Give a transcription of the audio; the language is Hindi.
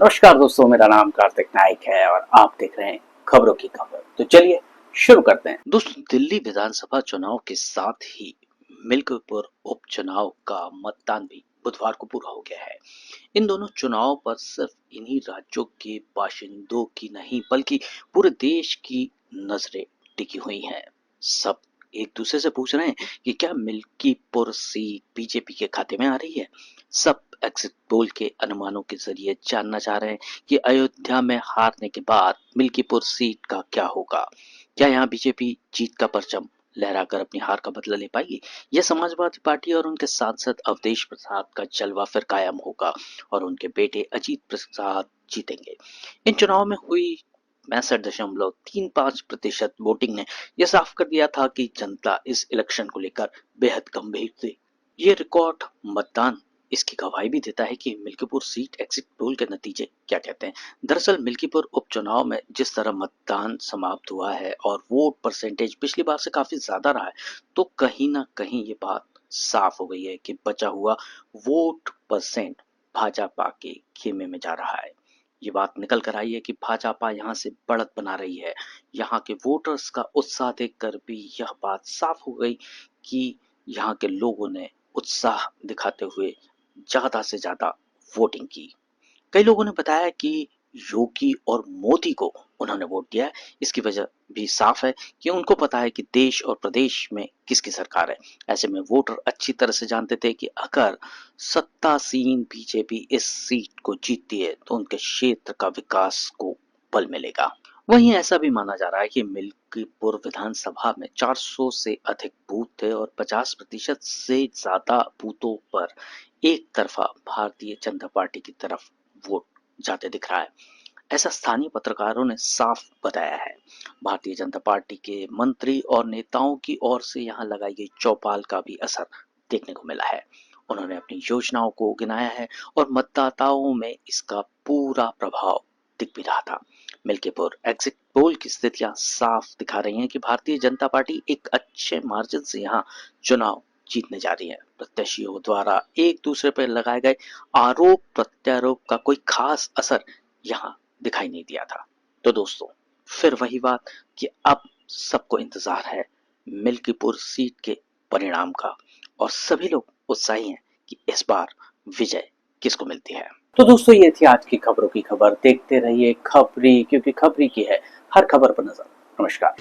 नमस्कार दोस्तों, मेरा नाम कार्तिक नाइक है और आप देख रहे हैं खबरों की खबर। तो चलिए शुरू करते हैं। दोस्तों, दिल्ली विधानसभा चुनाव के साथ ही मिल्कीपुर उपचुनाव का मतदान भी बुधवार को पूरा हो गया है। इन दोनों चुनाव पर सिर्फ इन्हीं राज्यों के बाशिंदों की नहीं बल्कि पूरे देश की नजरें टिकी हुई हैं। सब एक दूसरे से पूछ रहे हैं कि क्या मिल्कीपुर सीट बीजेपी के खाते में आ रही है। सब एग्जिट पोल के अनुमानों के जरिए जानना चाह रहे हैं कि अयोध्या में हारने के बाद मिल्कीपुर सीट का क्या होगा। क्या यहाँ बीजेपी जीत का परचम लहराकर अपनी हार का बदला ले पाएगी, यह समाजवादी पार्टी और उनके सांसद अवधेश प्रसाद का जलवा फिर कायम होगा और उनके बेटे अजीत प्रसाद जीतेंगे। इन चुनाव में हुई 65.35% वोटिंग ने यह साफ कर दिया था कि जनता इस इलेक्शन को लेकर बेहद गंभीर थी। ये रिकॉर्ड मतदान इसकी गवाही भी देता है कि मिल्कीपुर सीट एग्जिट पोल के नतीजे क्या कहते हैं। दरअसल मिल्कीपुर उपचुनाव में जिस तरह मतदान समाप्त हुआ है और वोट परसेंटेज पिछली बार से काफी ज्यादा रहा है, तो कहीं ना कहीं ये बात साफ हो गई है कि बचा हुआ वोट परसेंट भाजपा के खेमे में जा रहा है। ये बात निकल कर आई है कि भाजपा यहाँ से बढ़त बना रही है। यहाँ के वोटर्स का उत्साह देखकर भी यह बात साफ हो गई कि यहाँ के लोगों ने उत्साह दिखाते हुए ज्यादा से ज्यादा वोटिंग की। कई लोगों ने बताया कि योगी और मोदी को उन्होंने वोट दिया है। इसकी वजह भी साफ है कि उनको पता है कि देश और प्रदेश में किसकी सरकार है। ऐसे में वोटर अच्छी तरह से जानते थे कि अगर सत्तासीन बीजेपी इस सीट को जीतती है तो उनके क्षेत्र का विकास को बल मिलेगा। वहीं ऐसा भी माना जा रहा है कि मिल्कीपुर विधानसभा में 400 से अधिक बूथ थे और 50% से ज्यादा बूथों पर एक तरफा भारतीय जनता पार्टी की तरफ वोट जाते दिख रहा है। ऐसा स्थानीय पत्रकारों ने साफ बताया है। भारतीय जनता पार्टी के मंत्री और नेताओं की ओर से यहां लगाई गई चौपाल का भी असर देखने को मिला है। उन्होंने अपनी योजनाओं को गिनाया है और मतदाताओं में इसका पूरा प्रभाव दिख भी रहा था। मिल्कीपुर एग्जिट पोल की स्थितियां साफ दिखा रही हैं कि भारतीय जनता पार्टी एक अच्छे मार्जिन से यहां चुनाव जीतने जा रही है। प्रत्याशियों द्वारा एक दूसरे पर लगाए गए आरोप प्रत्यारोप का कोई खास असर यहाँ दिखाई नहीं दिया था। तो दोस्तों, फिर वही बात कि अब सबको इंतजार है मिल्कीपुर सीट के परिणाम का और सभी लोग उत्साही हैं कि इस बार विजय किसको मिलती है। तो दोस्तों, ये थी आज की खबरों की खबर। देखते रहिए खबरी, क्योंकि खबरी की है हर खबर पर नजर। नमस्कार।